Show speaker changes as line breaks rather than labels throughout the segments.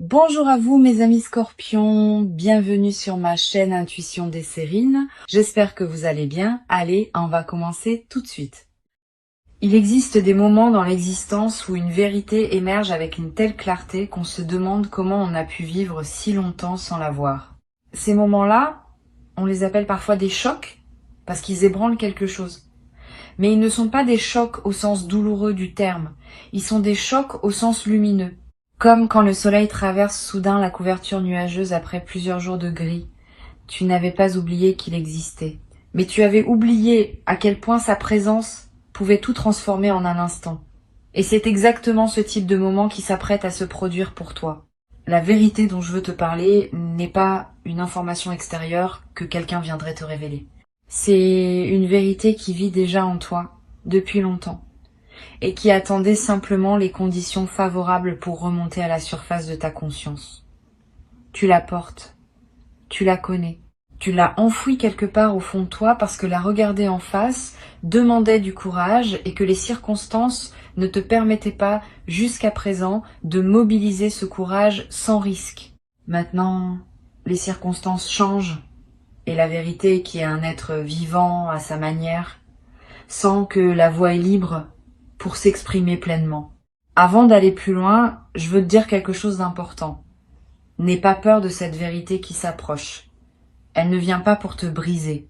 Bonjour à vous mes amis scorpions, bienvenue sur ma chaîne Intuition des Sérines. J'espère que vous allez bien. Allez, on va commencer tout de suite. Il existe des moments dans l'existence où une vérité émerge avec une telle clarté qu'on se demande comment on a pu vivre si longtemps sans la voir. Ces moments-là, on les appelle parfois des chocs parce qu'ils ébranlent quelque chose. Mais ils ne sont pas des chocs au sens douloureux du terme, ils sont des chocs au sens lumineux. Comme quand le soleil traverse soudain la couverture nuageuse après plusieurs jours de gris. Tu n'avais pas oublié qu'il existait. Mais tu avais oublié à quel point sa présence pouvait tout transformer en un instant. Et c'est exactement ce type de moment qui s'apprête à se produire pour toi. La vérité dont je veux te parler n'est pas une information extérieure que quelqu'un viendrait te révéler. C'est une vérité qui vit déjà en toi, depuis longtemps, et qui attendait simplement les conditions favorables pour remonter à la surface de ta conscience. Tu la portes, tu la connais, tu l'as enfouie quelque part au fond de toi parce que la regarder en face demandait du courage et que les circonstances ne te permettaient pas, jusqu'à présent, de mobiliser ce courage sans risque. Maintenant, les circonstances changent. Et la vérité, qui est un être vivant à sa manière, sent que la voie est libre pour s'exprimer pleinement. Avant d'aller plus loin, je veux te dire quelque chose d'important. N'aie pas peur de cette vérité qui s'approche. Elle ne vient pas pour te briser.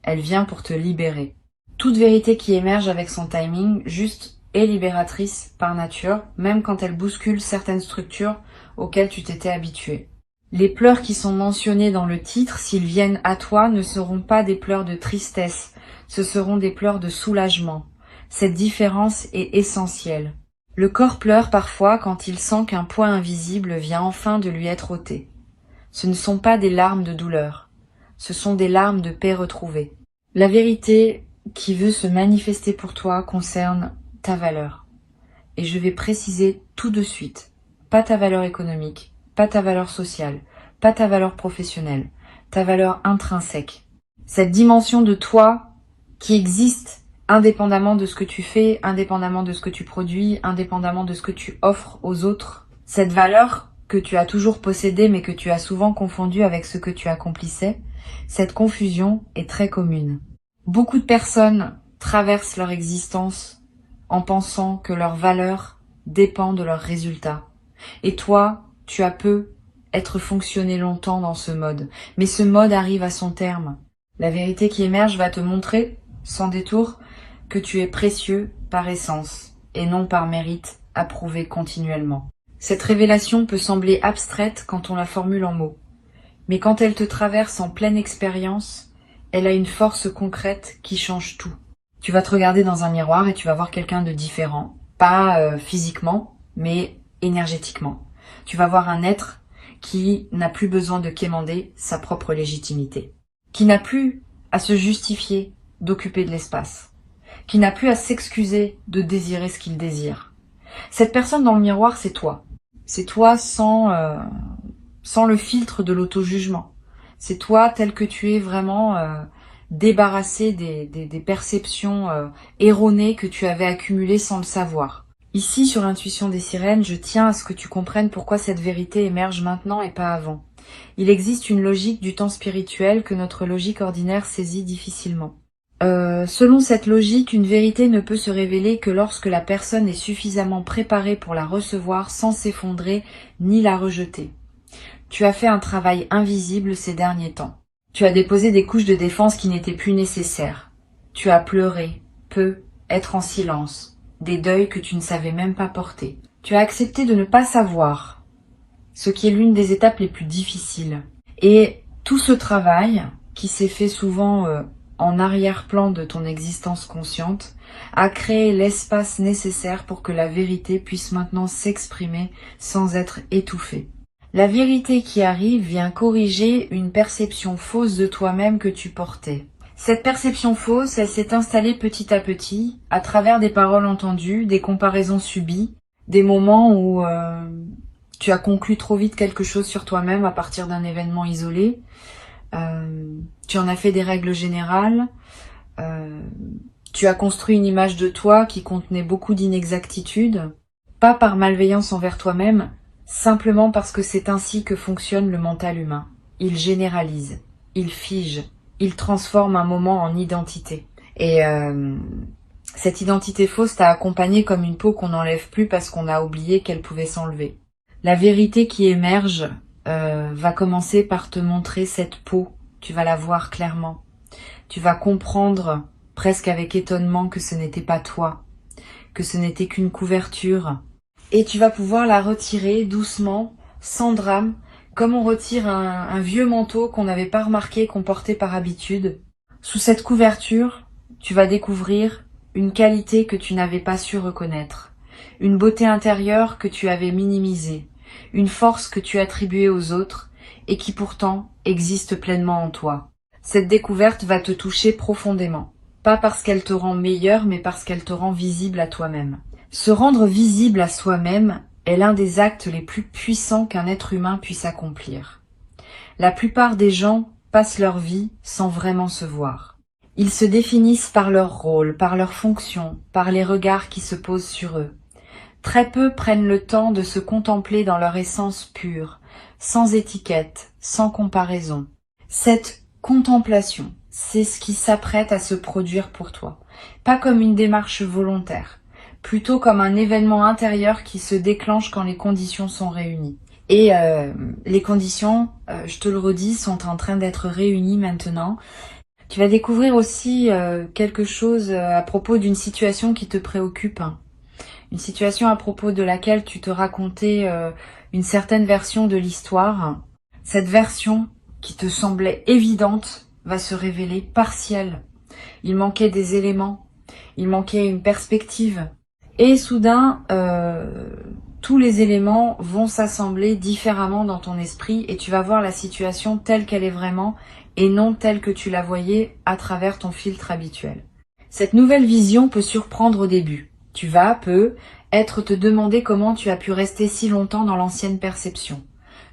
Elle vient pour te libérer. Toute vérité qui émerge avec son timing juste est libératrice par nature, même quand elle bouscule certaines structures auxquelles tu t'étais habitué. Les pleurs qui sont mentionnés dans le titre, s'ils viennent à toi, ne seront pas des pleurs de tristesse, ce seront des pleurs de soulagement. Cette différence est essentielle. Le corps pleure parfois quand il sent qu'un poids invisible vient enfin de lui être ôté. Ce ne sont pas des larmes de douleur, ce sont des larmes de paix retrouvée. La vérité qui veut se manifester pour toi concerne ta valeur. Et je vais préciser tout de suite, pas ta valeur économique, pas ta valeur sociale, pas ta valeur professionnelle, ta valeur intrinsèque. Cette dimension de toi qui existe indépendamment de ce que tu fais, indépendamment de ce que tu produis, indépendamment de ce que tu offres aux autres. Cette valeur que tu as toujours possédée mais que tu as souvent confondue avec ce que tu accomplissais, cette confusion est très commune. Beaucoup de personnes traversent leur existence en pensant que leur valeur dépend de leurs résultats. Et toi, tu as peu être fonctionné longtemps dans ce mode. Mais ce mode arrive à son terme. La vérité qui émerge va te montrer, sans détour, que tu es précieux par essence et non par mérite approuvé continuellement. Cette révélation peut sembler abstraite quand on la formule en mots. Mais quand elle te traverse en pleine expérience, elle a une force concrète qui change tout. Tu vas te regarder dans un miroir et tu vas voir quelqu'un de différent. Pas physiquement, mais énergétiquement. Tu vas voir un être qui n'a plus besoin de quémander sa propre légitimité. Qui n'a plus à se justifier d'occuper de l'espace. Qui n'a plus à s'excuser de désirer ce qu'il désire. Cette personne dans le miroir, c'est toi. C'est toi sans le filtre de l'auto-jugement. C'est toi tel que tu es vraiment débarrassé des perceptions erronées que tu avais accumulées sans le savoir. Ici, sur Intuition des Sirènes, je tiens à ce que tu comprennes pourquoi cette vérité émerge maintenant et pas avant. Il existe une logique du temps spirituel que notre logique ordinaire saisit difficilement. Selon cette logique, une vérité ne peut se révéler que lorsque la personne est suffisamment préparée pour la recevoir sans s'effondrer ni la rejeter. Tu as fait un travail invisible ces derniers temps. Tu as déposé des couches de défense qui n'étaient plus nécessaires. Tu as pleuré, peu, être en silence, des deuils que tu ne savais même pas porter. Tu as accepté de ne pas savoir, ce qui est l'une des étapes les plus difficiles. Et tout ce travail, qui s'est fait souvent en arrière-plan de ton existence consciente, a créé l'espace nécessaire pour que la vérité puisse maintenant s'exprimer sans être étouffée. La vérité qui arrive vient corriger une perception fausse de toi-même que tu portais. Cette perception fausse, elle s'est installée petit à petit, à travers des paroles entendues, des comparaisons subies, des moments où tu as conclu trop vite quelque chose sur toi-même à partir d'un événement isolé. Tu en as fait des règles générales. Tu as construit une image de toi qui contenait beaucoup d'inexactitudes, pas par malveillance envers toi-même, simplement parce que c'est ainsi que fonctionne le mental humain. Il généralise, il fige, il transforme un moment en identité. Et cette identité fausse t'a accompagné comme une peau qu'on n'enlève plus parce qu'on a oublié qu'elle pouvait s'enlever. La vérité qui émerge va commencer par te montrer cette peau. Tu vas la voir clairement. Tu vas comprendre presque avec étonnement que ce n'était pas toi, que ce n'était qu'une couverture. Et tu vas pouvoir la retirer doucement, sans drame, comme on retire un vieux manteau qu'on n'avait pas remarqué qu'on portait par habitude. Sous cette couverture, tu vas découvrir une qualité que tu n'avais pas su reconnaître, une beauté intérieure que tu avais minimisée, une force que tu attribuais aux autres et qui pourtant existe pleinement en toi. Cette découverte va te toucher profondément, pas parce qu'elle te rend meilleur, mais parce qu'elle te rend visible à toi-même. Se rendre visible à soi-même est l'un des actes les plus puissants qu'un être humain puisse accomplir. La plupart des gens passent leur vie sans vraiment se voir. Ils se définissent par leur rôle, par leur fonction, par les regards qui se posent sur eux. Très peu prennent le temps de se contempler dans leur essence pure, sans étiquette, sans comparaison. Cette contemplation, c'est ce qui s'apprête à se produire pour toi. Pas comme une démarche volontaire, plutôt comme un événement intérieur qui se déclenche quand les conditions sont réunies. Et les conditions, je te le redis, sont en train d'être réunies maintenant. Tu vas découvrir aussi quelque chose à propos d'une situation qui te préoccupe. Une situation à propos de laquelle tu te racontais une certaine version de l'histoire. Cette version qui te semblait évidente va se révéler partielle. Il manquait des éléments, il manquait une perspective. Et soudain, tous les éléments vont s'assembler différemment dans ton esprit et tu vas voir la situation telle qu'elle est vraiment et non telle que tu la voyais à travers ton filtre habituel. Cette nouvelle vision peut surprendre au début. Tu vas, te demander comment tu as pu rester si longtemps dans l'ancienne perception.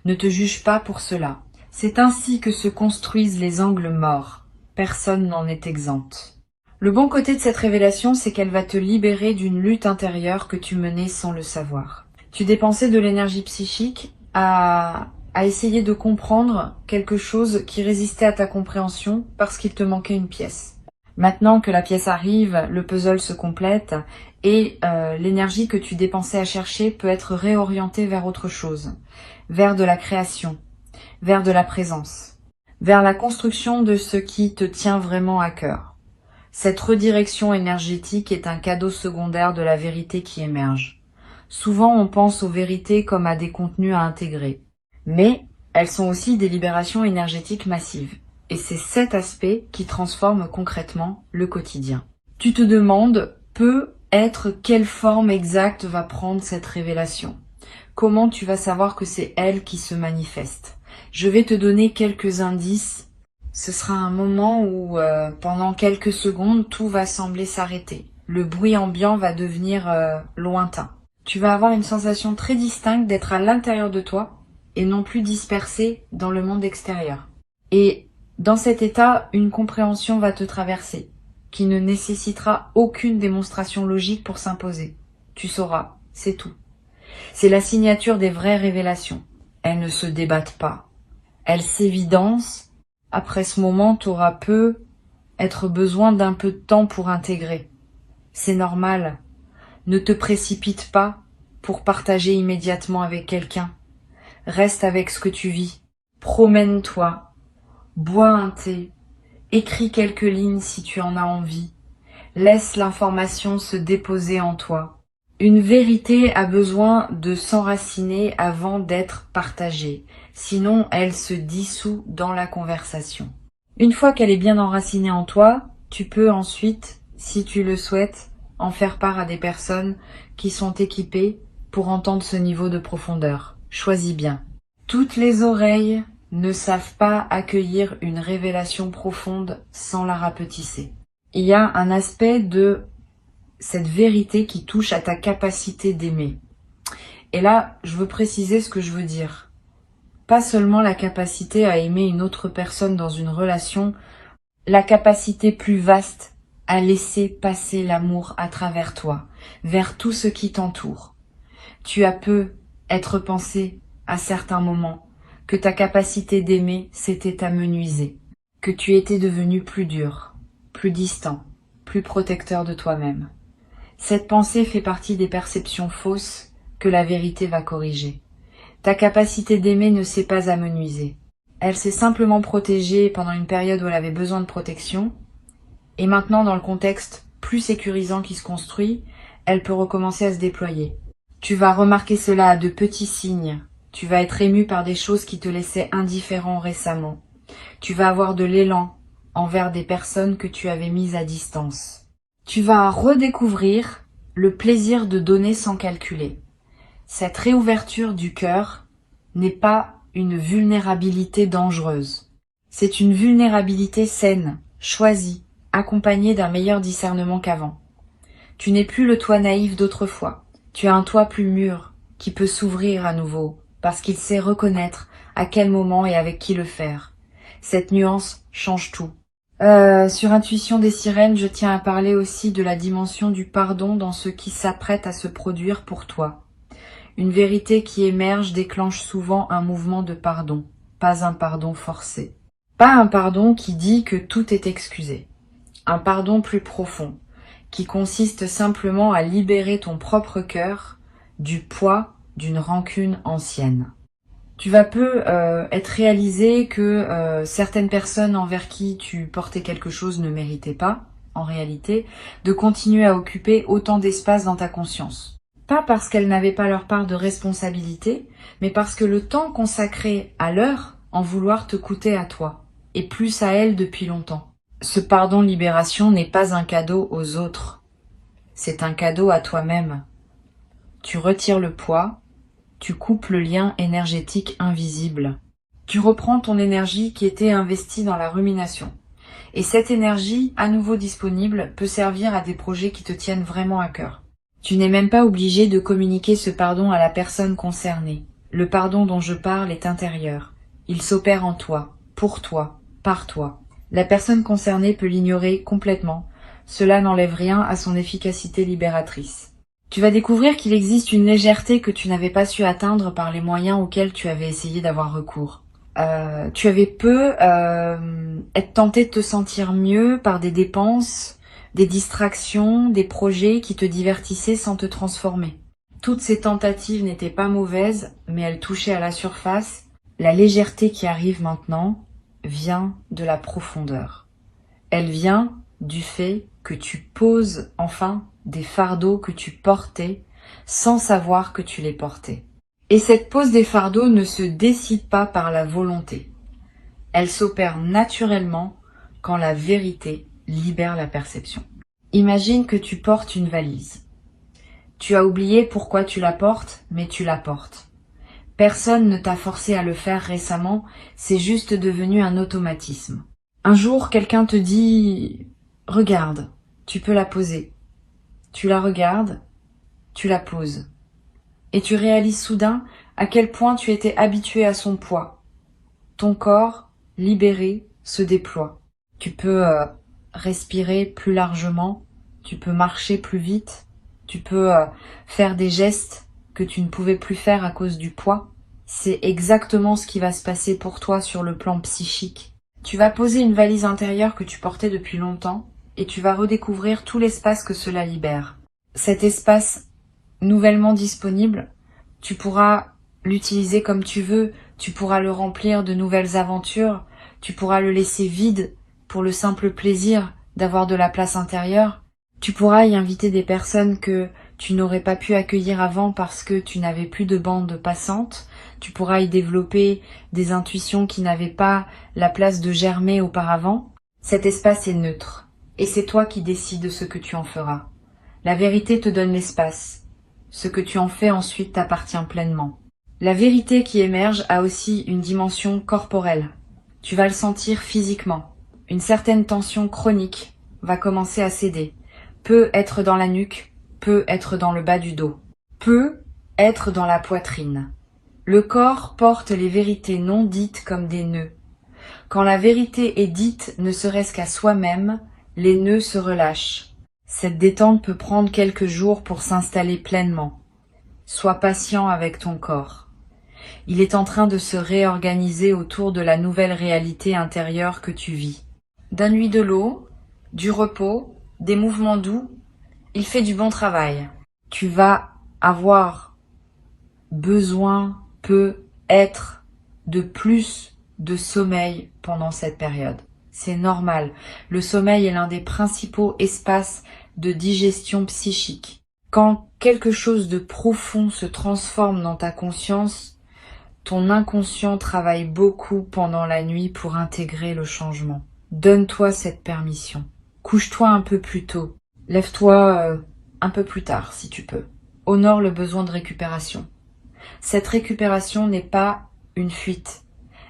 Ne te juge pas pour cela. C'est ainsi que se construisent les angles morts. Personne n'en est exempt. Le bon côté de cette révélation, c'est qu'elle va te libérer d'une lutte intérieure que tu menais sans le savoir. Tu dépensais de l'énergie psychique à essayer de comprendre quelque chose qui résistait à ta compréhension parce qu'il te manquait une pièce. Maintenant que la pièce arrive, le puzzle se complète et l'énergie que tu dépensais à chercher peut être réorientée vers autre chose, vers de la création, vers de la présence, vers la construction de ce qui te tient vraiment à cœur. Cette redirection énergétique est un cadeau secondaire de la vérité qui émerge. Souvent, on pense aux vérités comme à des contenus à intégrer, mais elles sont aussi des libérations énergétiques massives. Et c'est cet aspect qui transforme concrètement le quotidien. Tu te demandes, quelle forme exacte va prendre cette révélation? Comment tu vas savoir que c'est elle qui se manifeste? Je vais te donner quelques indices. Ce sera un moment où, pendant quelques secondes, tout va sembler s'arrêter. Le bruit ambiant va devenir lointain. Tu vas avoir une sensation très distincte d'être à l'intérieur de toi et non plus dispersé dans le monde extérieur. Et dans cet état, une compréhension va te traverser, qui ne nécessitera aucune démonstration logique pour s'imposer. Tu sauras, c'est tout. C'est la signature des vraies révélations. Elles ne se débattent pas. Elles s'évidencent. Après ce moment, tu auras être besoin d'un peu de temps pour intégrer. C'est normal. Ne te précipite pas pour partager immédiatement avec quelqu'un. Reste avec ce que tu vis. Promène-toi. Bois un thé, écris quelques lignes si tu en as envie, laisse l'information se déposer en toi. Une vérité a besoin de s'enraciner avant d'être partagée, sinon elle se dissout dans la conversation. Une fois qu'elle est bien enracinée en toi, tu peux ensuite, si tu le souhaites, en faire part à des personnes qui sont équipées pour entendre ce niveau de profondeur. Choisis bien. Toutes les oreilles ne savent pas accueillir une révélation profonde sans la rapetisser. Il y a un aspect de cette vérité qui touche à ta capacité d'aimer. Et là, je veux préciser ce que je veux dire. Pas seulement la capacité à aimer une autre personne dans une relation, la capacité plus vaste à laisser passer l'amour à travers toi, vers tout ce qui t'entoure. Tu as être pensé à certains moments que ta capacité d'aimer s'était amenuisée, que tu étais devenu plus dur, plus distant, plus protecteur de toi-même. Cette pensée fait partie des perceptions fausses que la vérité va corriger. Ta capacité d'aimer ne s'est pas amenuisée. Elle s'est simplement protégée pendant une période où elle avait besoin de protection, et maintenant dans le contexte plus sécurisant qui se construit, elle peut recommencer à se déployer. Tu vas remarquer cela à de petits signes. Tu vas être ému par des choses qui te laissaient indifférent récemment. Tu vas avoir de l'élan envers des personnes que tu avais mises à distance. Tu vas redécouvrir le plaisir de donner sans calculer. Cette réouverture du cœur n'est pas une vulnérabilité dangereuse. C'est une vulnérabilité saine, choisie, accompagnée d'un meilleur discernement qu'avant. Tu n'es plus le toi naïf d'autrefois. Tu as un toi plus mûr, qui peut s'ouvrir à nouveau, parce qu'il sait reconnaître à quel moment et avec qui le faire. Cette nuance change tout. Sur Intuition des sirènes, je tiens à parler aussi de la dimension du pardon dans ce qui s'apprête à se produire pour toi. Une vérité qui émerge déclenche souvent un mouvement de pardon, pas un pardon forcé. Pas un pardon qui dit que tout est excusé. Un pardon plus profond, qui consiste simplement à libérer ton propre cœur du poids d'une rancune ancienne. Tu vas peu être réalisé que certaines personnes envers qui tu portais quelque chose ne méritaient pas, en réalité, de continuer à occuper autant d'espace dans ta conscience. Pas parce qu'elles n'avaient pas leur part de responsabilité, mais parce que le temps consacré à leur en vouloir te coûtait à toi, et plus à elles depuis longtemps. Ce pardon-libération n'est pas un cadeau aux autres, c'est un cadeau à toi-même. Tu retires le poids, tu coupes le lien énergétique invisible. Tu reprends ton énergie qui était investie dans la rumination. Et cette énergie, à nouveau disponible, peut servir à des projets qui te tiennent vraiment à cœur. Tu n'es même pas obligé de communiquer ce pardon à la personne concernée. Le pardon dont je parle est intérieur. Il s'opère en toi, pour toi, par toi. La personne concernée peut l'ignorer complètement. Cela n'enlève rien à son efficacité libératrice. Tu vas découvrir qu'il existe une légèreté que tu n'avais pas su atteindre par les moyens auxquels tu avais essayé d'avoir recours. Tu avais peu être tenté de te sentir mieux par des dépenses, des distractions, des projets qui te divertissaient sans te transformer. Toutes ces tentatives n'étaient pas mauvaises, mais elles touchaient à la surface. La légèreté qui arrive maintenant vient de la profondeur. Elle vient du fait que tu poses enfin des fardeaux que tu portais sans savoir que tu les portais. Et cette pose des fardeaux ne se décide pas par la volonté. Elle s'opère naturellement quand la vérité libère la perception. Imagine que tu portes une valise. Tu as oublié pourquoi tu la portes, mais tu la portes. Personne ne t'a forcé à le faire récemment, c'est juste devenu un automatisme. Un jour, quelqu'un te dit « Regarde, tu peux la poser ». Tu la regardes, tu la poses. Et tu réalises soudain à quel point tu étais habitué à son poids. Ton corps, libéré, se déploie. Tu peux respirer plus largement, tu peux marcher plus vite, tu peux faire des gestes que tu ne pouvais plus faire à cause du poids. C'est exactement ce qui va se passer pour toi sur le plan psychique. Tu vas poser une valise intérieure que tu portais depuis longtemps et tu vas redécouvrir tout l'espace que cela libère. Cet espace nouvellement disponible, tu pourras l'utiliser comme tu veux, tu pourras le remplir de nouvelles aventures, tu pourras le laisser vide pour le simple plaisir d'avoir de la place intérieure. Tu pourras y inviter des personnes que tu n'aurais pas pu accueillir avant parce que tu n'avais plus de bande passante. Tu pourras y développer des intuitions qui n'avaient pas la place de germer auparavant. Cet espace est neutre. Et c'est toi qui décides ce que tu en feras. La vérité te donne l'espace. Ce que tu en fais ensuite t'appartient pleinement. La vérité qui émerge a aussi une dimension corporelle. Tu vas le sentir physiquement. Une certaine tension chronique va commencer à céder. Peut être dans la nuque, peut être dans le bas du dos, peut être dans la poitrine. Le corps porte les vérités non dites comme des nœuds. Quand la vérité est dite ne serait-ce qu'à soi-même, les nœuds se relâchent. Cette détente peut prendre quelques jours pour s'installer pleinement. Sois patient avec ton corps. Il est en train de se réorganiser autour de la nouvelle réalité intérieure que tu vis. Donne-lui de l'eau, du repos, des mouvements doux. Il fait du bon travail. Tu vas avoir besoin, peut-être, de plus de sommeil pendant cette période. C'est normal. Le sommeil est l'un des principaux espaces de digestion psychique. Quand quelque chose de profond se transforme dans ta conscience, ton inconscient travaille beaucoup pendant la nuit pour intégrer le changement. Donne-toi cette permission. Couche-toi un peu plus tôt. Lève-toi un peu plus tard si tu peux. Honore le besoin de récupération. Cette récupération n'est pas une fuite.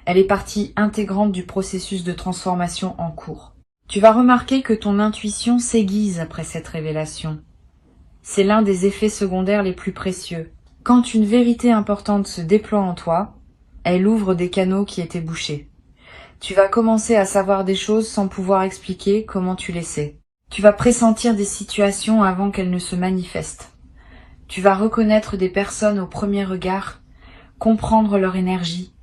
Elle est partie intégrante du processus de transformation en cours. Tu vas remarquer que ton intuition s'aiguise après cette révélation. C'est l'un des effets secondaires les plus précieux. Quand une vérité importante se déploie en toi, elle ouvre des canaux qui étaient bouchés. Tu vas commencer à savoir des choses sans pouvoir expliquer comment tu les sais. Tu vas pressentir des situations avant qu'elles ne se manifestent. Tu vas reconnaître des personnes au premier regard, comprendre leur énergie,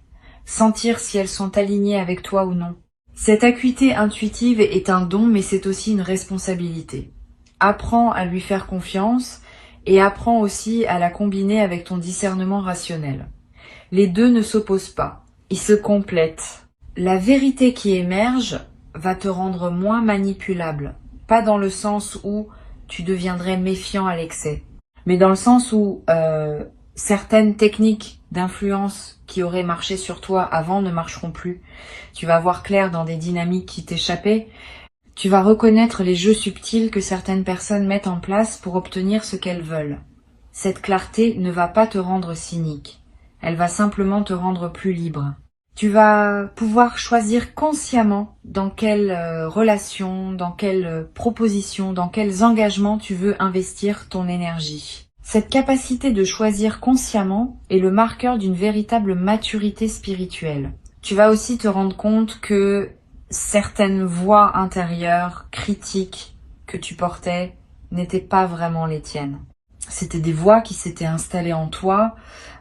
sentir si elles sont alignées avec toi ou non. Cette acuité intuitive est un don, mais c'est aussi une responsabilité. Apprends à lui faire confiance et apprends aussi à la combiner avec ton discernement rationnel. Les deux ne s'opposent pas, ils se complètent. La vérité qui émerge va te rendre moins manipulable, pas dans le sens où tu deviendrais méfiant à l'excès, mais dans le sens où certaines techniques d'influence qui auraient marché sur toi avant ne marcheront plus. Tu vas voir clair dans des dynamiques qui t'échappaient. Tu vas reconnaître les jeux subtils que certaines personnes mettent en place pour obtenir ce qu'elles veulent. Cette clarté ne va pas te rendre cynique. Elle va simplement te rendre plus libre. Tu vas pouvoir choisir consciemment dans quelle relation, dans quelle proposition, dans quels engagements tu veux investir ton énergie. Cette capacité de choisir consciemment est le marqueur d'une véritable maturité spirituelle. Tu vas aussi te rendre compte que certaines voix intérieures, critiques que tu portais n'étaient pas vraiment les tiennes. C'était des voix qui s'étaient installées en toi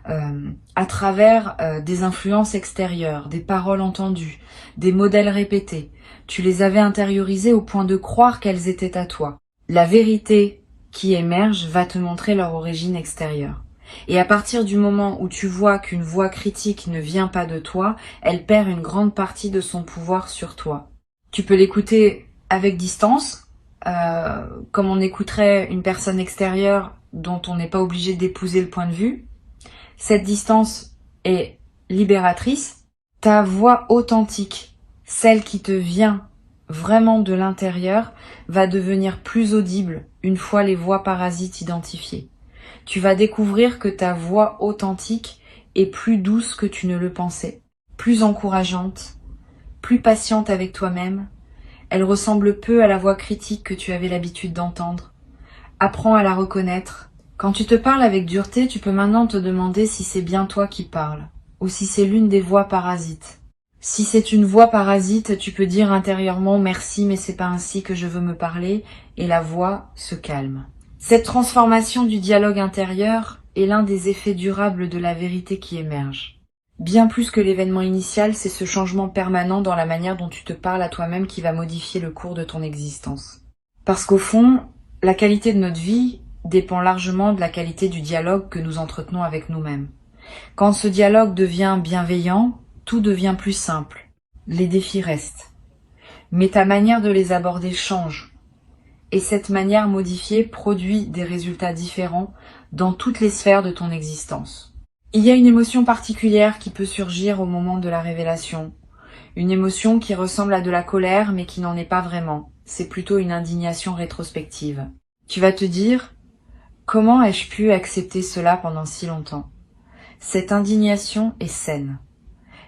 à travers des influences extérieures, des paroles entendues, des modèles répétés. Tu les avais intériorisées au point de croire qu'elles étaient à toi. La vérité qui émerge va te montrer leur origine extérieure. Et à partir du moment où tu vois qu'une voix critique ne vient pas de toi, elle perd une grande partie de son pouvoir sur toi. Tu peux l'écouter avec distance, comme on écouterait une personne extérieure dont on n'est pas obligé d'épouser le point de vue. Cette distance est libératrice. Ta voix authentique, celle qui te vient vraiment de l'intérieur, va devenir plus audible une fois les voix parasites identifiées. Tu vas découvrir que ta voix authentique est plus douce que tu ne le pensais, plus encourageante, plus patiente avec toi-même. Elle ressemble peu à la voix critique que tu avais l'habitude d'entendre. Apprends à la reconnaître. Quand tu te parles avec dureté, tu peux maintenant te demander si c'est bien toi qui parles, ou si c'est l'une des voix parasites. Si c'est une voix parasite, tu peux dire intérieurement « merci, mais c'est pas ainsi que je veux me parler » et la voix se calme. Cette transformation du dialogue intérieur est l'un des effets durables de la vérité qui émerge. Bien plus que l'événement initial, c'est ce changement permanent dans la manière dont tu te parles à toi-même qui va modifier le cours de ton existence. Parce qu'au fond, la qualité de notre vie dépend largement de la qualité du dialogue que nous entretenons avec nous-mêmes. Quand ce dialogue devient bienveillant, tout devient plus simple. Les défis restent. Mais ta manière de les aborder change. Et cette manière modifiée produit des résultats différents dans toutes les sphères de ton existence. Il y a une émotion particulière qui peut surgir au moment de la révélation. Une émotion qui ressemble à de la colère mais qui n'en est pas vraiment. C'est plutôt une indignation rétrospective. Tu vas te dire « Comment ai-je pu accepter cela pendant si longtemps ?» Cette indignation est saine.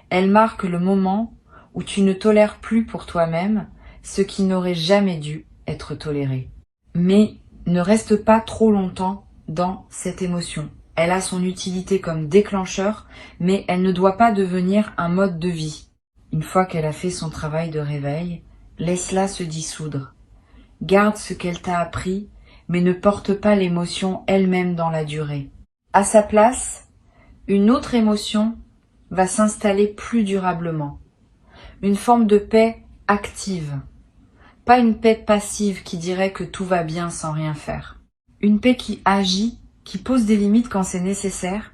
Elle marque le moment où tu ne tolères plus pour toi-même ce qui n'aurait jamais dû être toléré. Mais ne reste pas trop longtemps dans cette émotion. Elle a son utilité comme déclencheur, mais elle ne doit pas devenir un mode de vie. Une fois qu'elle a fait son travail de réveil, laisse-la se dissoudre. Garde ce qu'elle t'a appris, mais ne porte pas l'émotion elle-même dans la durée. À sa place, une autre émotion va s'installer plus durablement. Une forme de paix active. Pas une paix passive qui dirait que tout va bien sans rien faire. Une paix qui agit, qui pose des limites quand c'est nécessaire,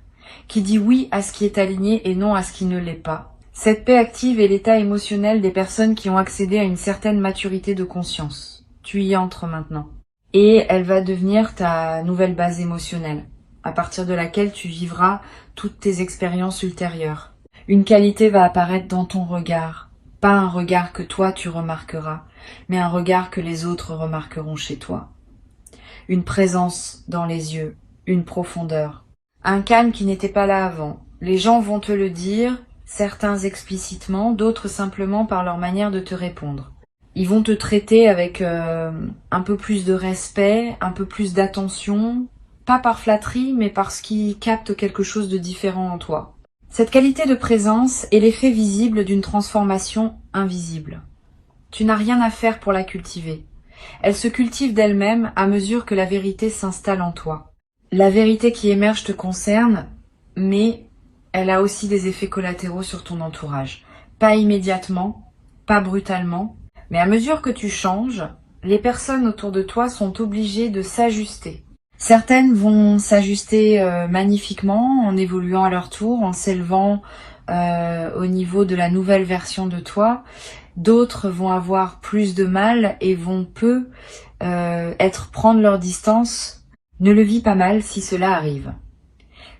qui dit oui à ce qui est aligné et non à ce qui ne l'est pas. Cette paix active est l'état émotionnel des personnes qui ont accédé à une certaine maturité de conscience. Tu y entres maintenant. Et elle va devenir ta nouvelle base émotionnelle, à partir de laquelle tu vivras toutes tes expériences ultérieures. Une qualité va apparaître dans ton regard. Pas un regard que toi tu remarqueras, mais un regard que les autres remarqueront chez toi. Une présence dans les yeux, une profondeur. Un calme qui n'était pas là avant. Les gens vont te le dire, certains explicitement, d'autres simplement par leur manière de te répondre. Ils vont te traiter avec un peu plus de respect, un peu plus d'attention, pas par flatterie, mais parce qu'ils captent quelque chose de différent en toi. Cette qualité de présence est l'effet visible d'une transformation invisible. Tu n'as rien à faire pour la cultiver. Elle se cultive d'elle-même à mesure que la vérité s'installe en toi. La vérité qui émerge te concerne, mais elle a aussi des effets collatéraux sur ton entourage. Pas immédiatement, pas brutalement, mais à mesure que tu changes, les personnes autour de toi sont obligées de s'ajuster. Certaines vont s'ajuster magnifiquement en évoluant à leur tour, en s'élevant au niveau de la nouvelle version de toi. D'autres vont avoir plus de mal et vont prendre leur distance. Ne le vis pas mal si cela arrive.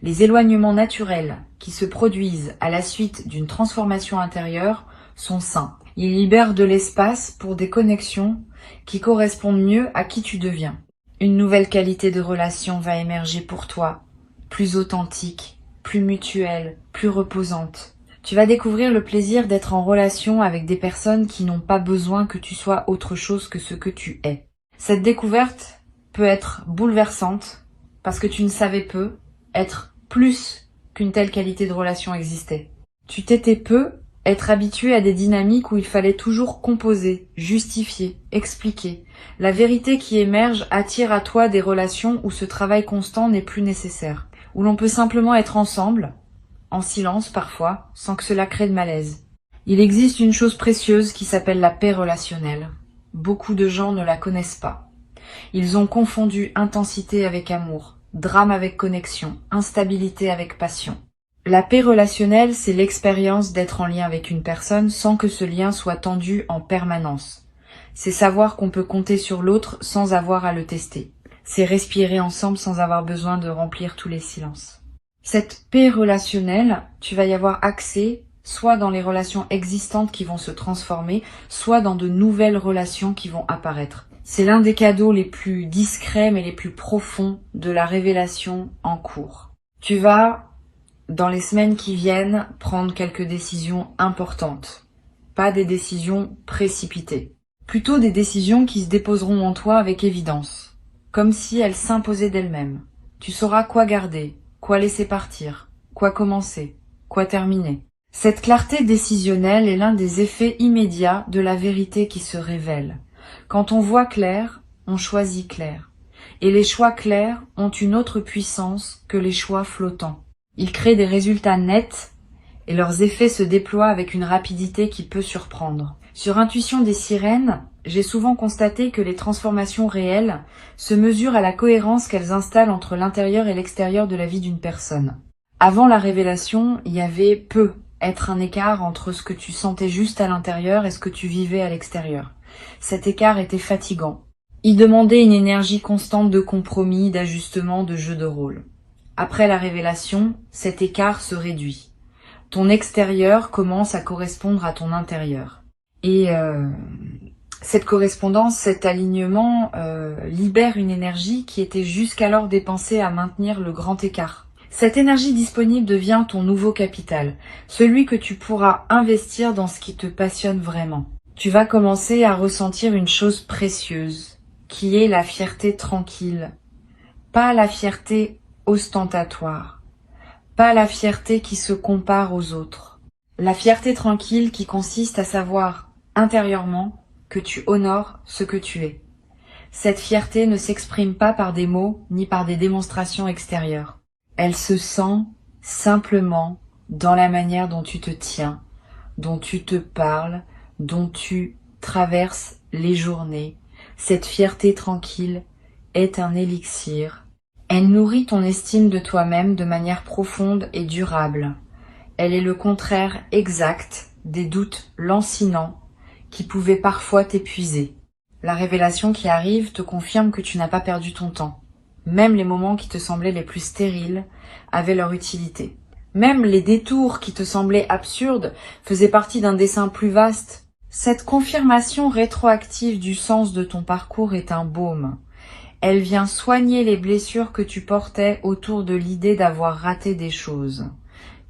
Les éloignements naturels qui se produisent à la suite d'une transformation intérieure sont sains. Ils libèrent de l'espace pour des connexions qui correspondent mieux à qui tu deviens. Une nouvelle qualité de relation va émerger pour toi, plus authentique, plus mutuelle, plus reposante. Tu vas découvrir le plaisir d'être en relation avec des personnes qui n'ont pas besoin que tu sois autre chose que ce que tu es. Cette découverte peut être bouleversante parce que tu ne savais peu être plus qu'une telle qualité de relation existait. Tu t'étais peu être habitué à des dynamiques où il fallait toujours composer, justifier, expliquer. La vérité qui émerge attire à toi des relations où ce travail constant n'est plus nécessaire, où l'on peut simplement être ensemble, en silence parfois, sans que cela crée de malaise. Il existe une chose précieuse qui s'appelle la paix relationnelle. Beaucoup de gens ne la connaissent pas. Ils ont confondu intensité avec amour, drame avec connexion, instabilité avec passion. La paix relationnelle, c'est l'expérience d'être en lien avec une personne sans que ce lien soit tendu en permanence. C'est savoir qu'on peut compter sur l'autre sans avoir à le tester. C'est respirer ensemble sans avoir besoin de remplir tous les silences. Cette paix relationnelle, tu vas y avoir accès soit dans les relations existantes qui vont se transformer, soit dans de nouvelles relations qui vont apparaître. C'est l'un des cadeaux les plus discrets mais les plus profonds de la révélation en cours. Tu vas, dans les semaines qui viennent, prendre quelques décisions importantes. Pas des décisions précipitées. Plutôt des décisions qui se déposeront en toi avec évidence. Comme si elles s'imposaient d'elles-mêmes. Tu sauras quoi garder, quoi laisser partir, quoi commencer, quoi terminer. Cette clarté décisionnelle est l'un des effets immédiats de la vérité qui se révèle. Quand on voit clair, on choisit clair. Et les choix clairs ont une autre puissance que les choix flottants. Ils créent des résultats nets et leurs effets se déploient avec une rapidité qui peut surprendre. Sur Intuition des sirènes, j'ai souvent constaté que les transformations réelles se mesurent à la cohérence qu'elles installent entre l'intérieur et l'extérieur de la vie d'une personne. Avant la révélation, il y avait être un écart entre ce que tu sentais juste à l'intérieur et ce que tu vivais à l'extérieur. Cet écart était fatigant. Il demandait une énergie constante de compromis, d'ajustement, de jeu de rôle. Après la révélation, cet écart se réduit. Ton extérieur commence à correspondre à ton intérieur. Et cette correspondance, cet alignement libère une énergie qui était jusqu'alors dépensée à maintenir le grand écart. Cette énergie disponible devient ton nouveau capital, celui que tu pourras investir dans ce qui te passionne vraiment. Tu vas commencer à ressentir une chose précieuse, qui est la fierté tranquille. Pas la fierté ostentatoire, pas la fierté qui se compare aux autres. La fierté tranquille qui consiste à savoir intérieurement que tu honores ce que tu es. Cette fierté ne s'exprime pas par des mots ni par des démonstrations extérieures. Elle se sent simplement dans la manière dont tu te tiens, dont tu te parles, dont tu traverses les journées. Cette fierté tranquille est un élixir. Elle nourrit ton estime de toi-même de manière profonde et durable. Elle est le contraire exact des doutes lancinants qui pouvaient parfois t'épuiser. La révélation qui arrive te confirme que tu n'as pas perdu ton temps. Même les moments qui te semblaient les plus stériles avaient leur utilité. Même les détours qui te semblaient absurdes faisaient partie d'un dessein plus vaste. Cette confirmation rétroactive du sens de ton parcours est un baume. Elle vient soigner les blessures que tu portais autour de l'idée d'avoir raté des choses.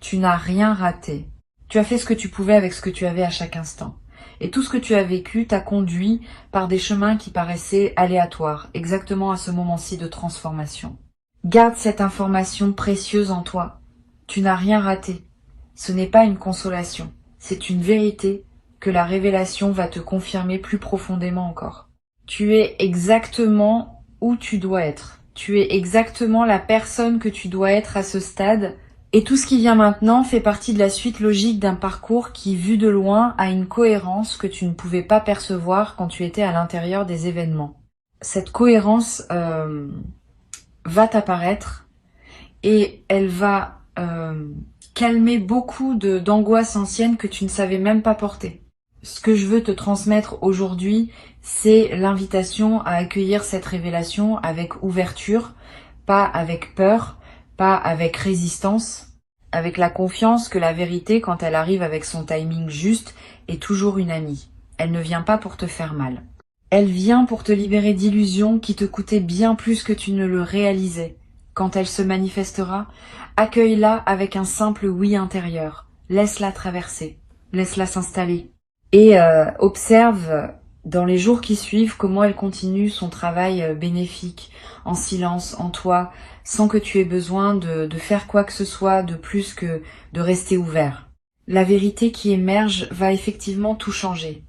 Tu n'as rien raté. Tu as fait ce que tu pouvais avec ce que tu avais à chaque instant. Et tout ce que tu as vécu t'a conduit par des chemins qui paraissaient aléatoires, exactement à ce moment-ci de transformation. Garde cette information précieuse en toi. Tu n'as rien raté. Ce n'est pas une consolation, c'est une vérité que la révélation va te confirmer plus profondément encore. Tu es exactement où tu dois être. Tu es exactement la personne que tu dois être à ce stade. Et tout ce qui vient maintenant fait partie de la suite logique d'un parcours qui, vu de loin, a une cohérence que tu ne pouvais pas percevoir quand tu étais à l'intérieur des événements. Cette cohérence va t'apparaître et elle va calmer beaucoup d'angoisses anciennes que tu ne savais même pas porter. Ce que je veux te transmettre aujourd'hui, c'est l'invitation à accueillir cette révélation avec ouverture, pas avec peur, pas avec résistance, avec la confiance que la vérité, quand elle arrive avec son timing juste, est toujours une amie. Elle ne vient pas pour te faire mal. Elle vient pour te libérer d'illusions qui te coûtaient bien plus que tu ne le réalisais. Quand elle se manifestera, accueille-la avec un simple oui intérieur. Laisse-la traverser. Laisse-la s'installer. Et observe dans les jours qui suivent comment elle continue son travail bénéfique, en silence, en toi, sans que tu aies besoin de faire quoi que ce soit de plus que de rester ouvert. La vérité qui émerge va effectivement tout changer,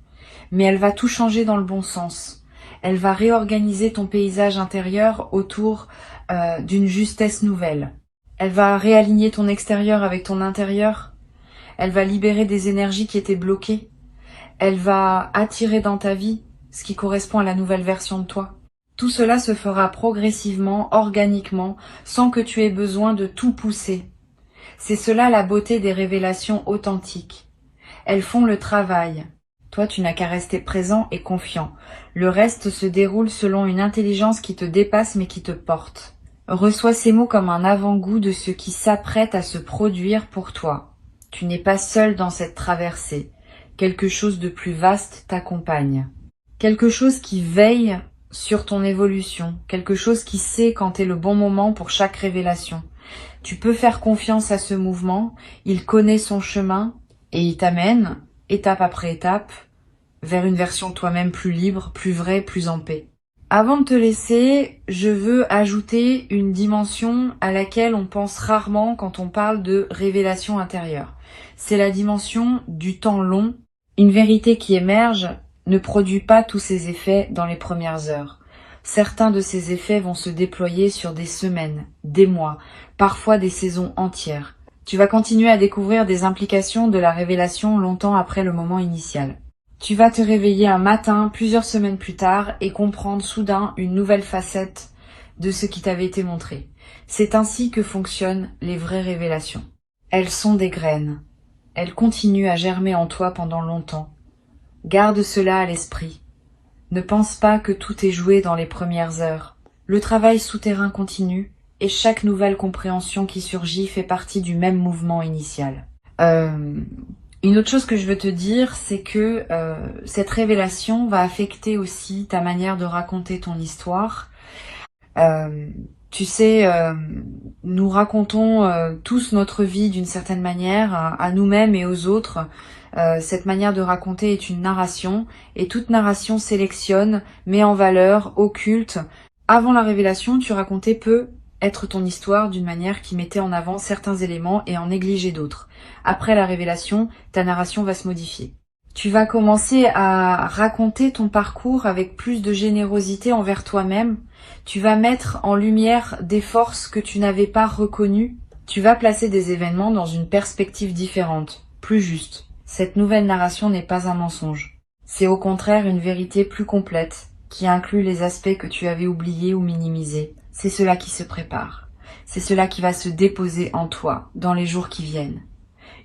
mais elle va tout changer dans le bon sens. Elle va réorganiser ton paysage intérieur autour d'une justesse nouvelle. Elle va réaligner ton extérieur avec ton intérieur. Elle va libérer des énergies qui étaient bloquées. Elle va attirer dans ta vie ce qui correspond à la nouvelle version de toi. Tout cela se fera progressivement, organiquement, sans que tu aies besoin de tout pousser. C'est cela la beauté des révélations authentiques. Elles font le travail. Toi, tu n'as qu'à rester présent et confiant. Le reste se déroule selon une intelligence qui te dépasse mais qui te porte. Reçois ces mots comme un avant-goût de ce qui s'apprête à se produire pour toi. Tu n'es pas seul dans cette traversée. Quelque chose de plus vaste t'accompagne. Quelque chose qui veille sur ton évolution. Quelque chose qui sait quand est le bon moment pour chaque révélation. Tu peux faire confiance à ce mouvement. Il connaît son chemin et il t'amène, étape après étape, vers une version de toi-même plus libre, plus vraie, plus en paix. Avant de te laisser, je veux ajouter une dimension à laquelle on pense rarement quand on parle de révélation intérieure. C'est la dimension du temps long. Une vérité qui émerge ne produit pas tous ses effets dans les premières heures. Certains de ces effets vont se déployer sur des semaines, des mois, parfois des saisons entières. Tu vas continuer à découvrir des implications de la révélation longtemps après le moment initial. Tu vas te réveiller un matin, plusieurs semaines plus tard, et comprendre soudain une nouvelle facette de ce qui t'avait été montré. C'est ainsi que fonctionnent les vraies révélations. Elles sont des graines. Elles continuent à germer en toi pendant longtemps. Garde cela à l'esprit. Ne pense pas que tout est joué dans les premières heures. Le travail souterrain continue, et chaque nouvelle compréhension qui surgit fait partie du même mouvement initial. Une autre chose que je veux te dire, c'est que cette révélation va affecter aussi ta manière de raconter ton histoire. Tu sais, nous racontons tous notre vie d'une certaine manière, à nous-mêmes et aux autres. Cette manière de raconter est une narration, et toute narration sélectionne, met en valeur, occulte. Avant la révélation, tu racontais peu être ton histoire d'une manière qui mettait en avant certains éléments et en négligeait d'autres. Après la révélation, ta narration va se modifier. Tu vas commencer à raconter ton parcours avec plus de générosité envers toi-même. Tu vas mettre en lumière des forces que tu n'avais pas reconnues. Tu vas placer des événements dans une perspective différente, plus juste. Cette nouvelle narration n'est pas un mensonge. C'est au contraire une vérité plus complète, qui inclut les aspects que tu avais oubliés ou minimisés. C'est cela qui se prépare. C'est cela qui va se déposer en toi dans les jours qui viennent.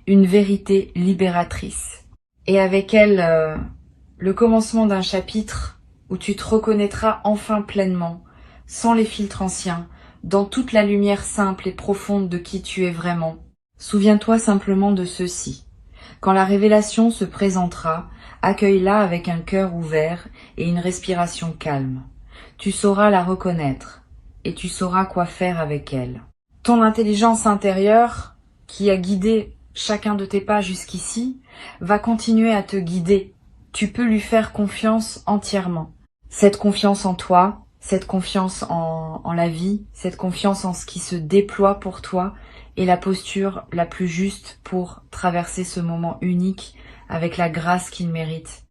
Une vérité libératrice. Et avec elle, le commencement d'un chapitre où tu te reconnaîtras enfin pleinement, sans les filtres anciens, dans toute la lumière simple et profonde de qui tu es vraiment. Souviens-toi simplement de ceci. Quand la révélation se présentera, accueille-la avec un cœur ouvert et une respiration calme. Tu sauras la reconnaître et tu sauras quoi faire avec elle. Ton intelligence intérieure, qui a guidé chacun de tes pas jusqu'ici, va continuer à te guider. Tu peux lui faire confiance entièrement. Cette confiance en toi, cette confiance en la vie, cette confiance en ce qui se déploie pour toi est la posture la plus juste pour traverser ce moment unique avec la grâce qu'il mérite.